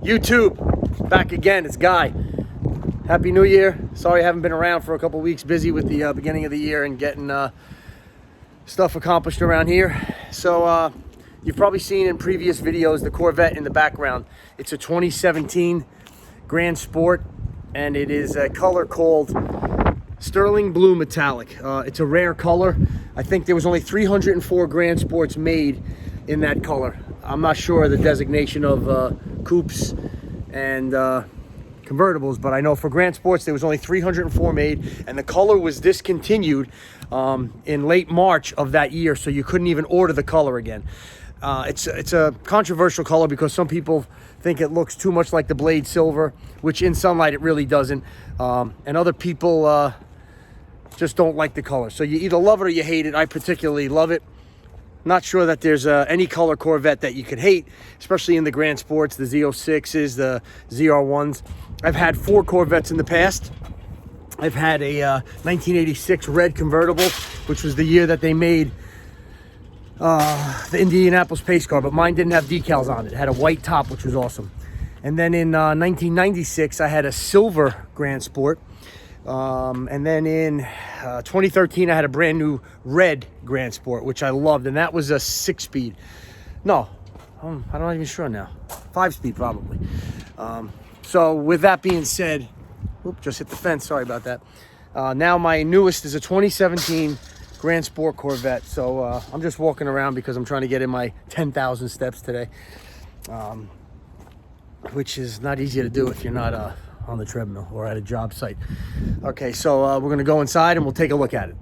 YouTube, back again. It's Guy. Happy New Year. Sorry I haven't been around for a couple weeks, busy with the beginning of the year and getting stuff accomplished around here. So you've probably seen in previous videos the Corvette in the background. It's a 2017 Grandsport, and it is a color called Sterling Blue Metallic. It's a rare color. I think there was only 304 Grandsports made in that color. I'm not sure of the designation of coupes and convertibles, but I know for Grandsports there was only 304 made, and the color was discontinued in late March of that year, so you couldn't even order the color again. It's a controversial color because some people think it looks too much like the Blade Silver, which in sunlight it really doesn't, and other people just don't like the color. So you either love it or you hate it. I particularly love it. Not sure that there's any color Corvette that you could hate, especially in the Grand Sports, the Z06s, the ZR1s. I've had 4 Corvettes in the past. I've had a 1986 red convertible, which was the year that they made the Indianapolis pace car, but mine didn't have decals on it. It had a white top, which was awesome. And then in 1996, I had a silver Grand Sport. And then in 2013, I had a brand new red Grand Sport, which I loved, and that was a 6-speed. No, I'm not even sure now. 5-speed probably. So with that being said, whoop, just hit the fence. Sorry about that. Now my newest is a 2017 Grand Sport Corvette. So I'm just walking around because I'm trying to get in my 10,000 steps today, which is not easy to do if you're not on the treadmill or at a job site. Okay, so we're gonna go inside and we'll take a look at it.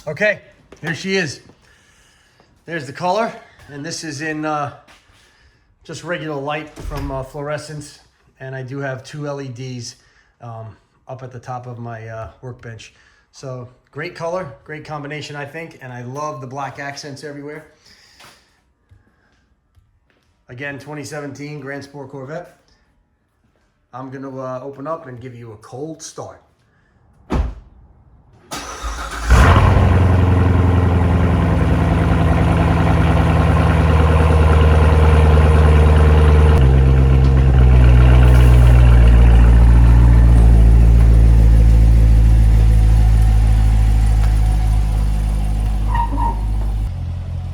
Okay, here she is. There's the color, and this is in just regular light from fluorescence, and I do have 2 LEDs up at the top of my workbench. So great color, great combination, I think, and I love the black accents everywhere. Again, 2017 Grand Sport Corvette. I'm going to open up and give you a cold start.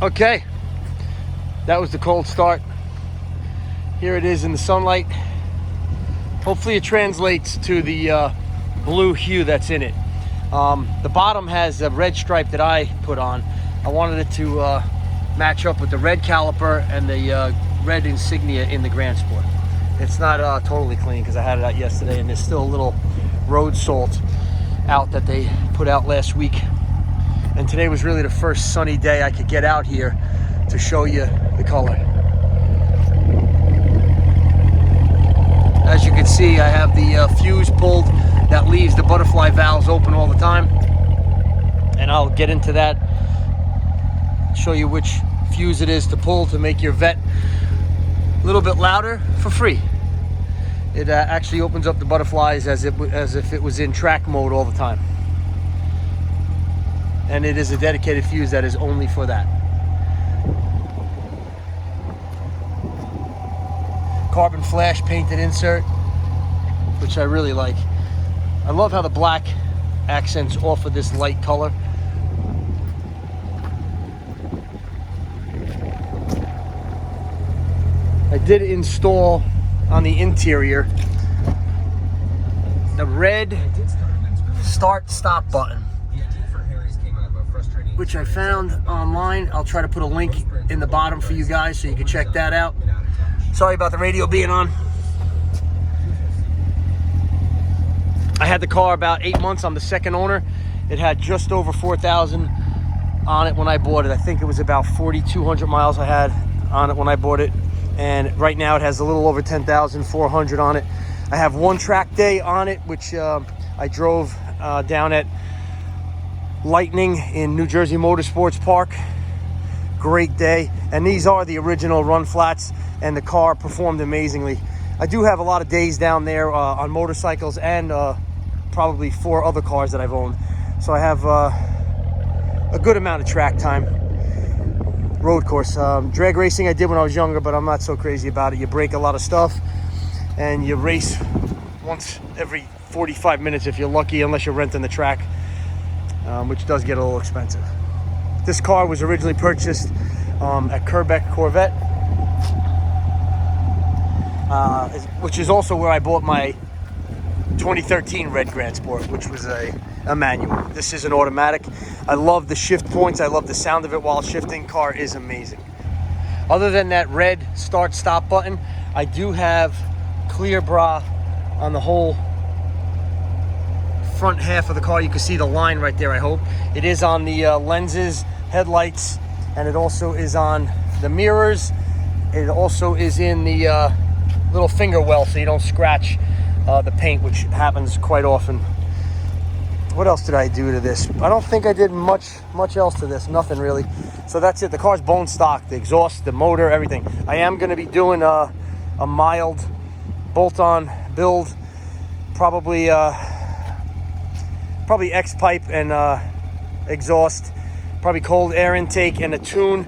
Okay, that was the cold start. Here it is in the sunlight. Hopefully it translates to the blue hue that's in it. The bottom has a red stripe that I put on. I wanted it to match up with the red caliper and the red insignia in the Grand Sport. It's not totally clean because I had it out yesterday, and there's still a little road salt out that they put out last week. And today was really the first sunny day I could get out here to show you the color. As you can see, I have the fuse pulled that leaves the butterfly valves open all the time. And I'll get into that, show you which fuse it is to pull to make your Vette a little bit louder for free. It actually opens up the butterflies as if it was in track mode all the time. And it is a dedicated fuse that is only for that. Carbon flash painted insert, which I really like. I love how the black accents off of this light color. I did install on the interior the red start-stop button, which I found online. I'll try to put a link in the bottom for you guys so you can check that out. Sorry about the radio being on. I had the car about 8 months. I'm the second owner. It had just over 4,000 on it when I bought it. I think it was about 4,200 miles I had on it when I bought it. And right now it has a little over 10,400 on it. I have one track day on it, which I drove down at Lightning in New Jersey Motorsports Park. Great day. And these are the original run flats, and the car performed amazingly. I do have a lot of days down there on motorcycles and probably 4 other cars that I've owned. So I have a good amount of track time. road course. Drag racing I did when I was younger, but I'm not so crazy about it. You break a lot of stuff, and you race once every 45 minutes if you're lucky, unless you're renting the track, which does get a little expensive. This car was originally purchased at Corvette, which is also where I bought my 2013 Red Grandsport, which was a manual. This is an automatic. I love the shift points. I love the sound of it while shifting. Car is amazing. Other than that red start stop button, I do have clear bra on the whole front half of the car. You can see the line right there, I hope. It is on the lenses, headlights, and it also is on the mirrors. It also is in the little finger well so you don't scratch the paint, which happens quite often. What else did I do to this? I don't think I did much else to this. Nothing really. So that's it. The car's bone stock. The exhaust, the motor, everything. I am going to be doing a mild bolt-on build. Probably X-pipe and exhaust. Probably cold air intake and a tune.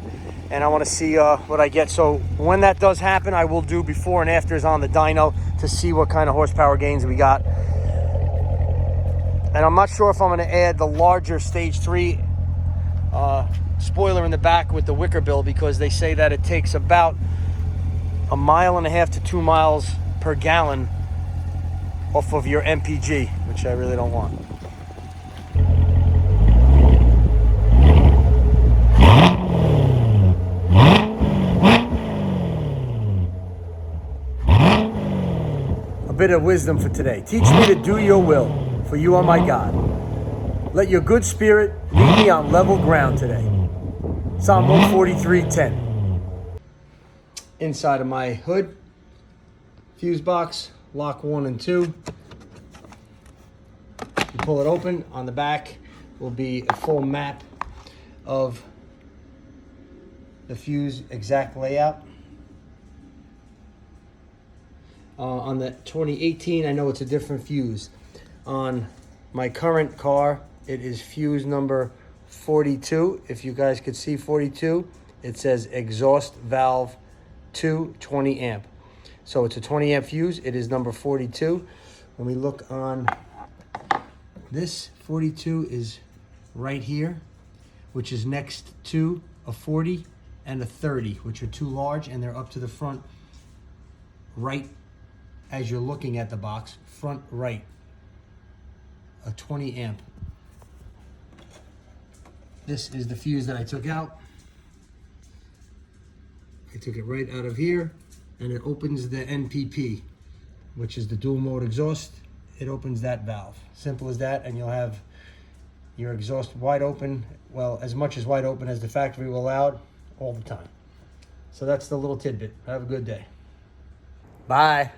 And I want to see what I get. So when that does happen, I will do before and afters on the dyno to see what kind of horsepower gains we got. And I'm not sure if I'm going to add the larger Stage 3 spoiler in the back with the wicker bill, because they say that it takes about 1.5 miles to 2 miles per gallon off of your MPG, which I really don't want. A bit of wisdom for today. Teach me to do your will, for you are my God. Let your good spirit lead me on level ground today. Psalm 143:10. Inside of my hood, fuse box, lock 1 and 2. You pull it open. On the back will be a full map of the fuse exact layout. On the 2018, I know it's a different fuse. On my current car, it is fuse number 42. If you guys could see 42, it says exhaust valve 2 20 amp. So it's a 20 amp fuse. It is number 42. When we look on this, 42 is right here, which is next to a 40 and a 30, which are too large, and they're up to the front right as you're looking at the box, front right, a 20 amp. This is the fuse that I took out. I took it right out of here, and it opens the NPP, which is the dual mode exhaust. It opens that valve. Simple as that, and you'll have your exhaust wide open, well, as much as wide open as the factory will allow all the time. So that's the little tidbit. Have a good day. Bye.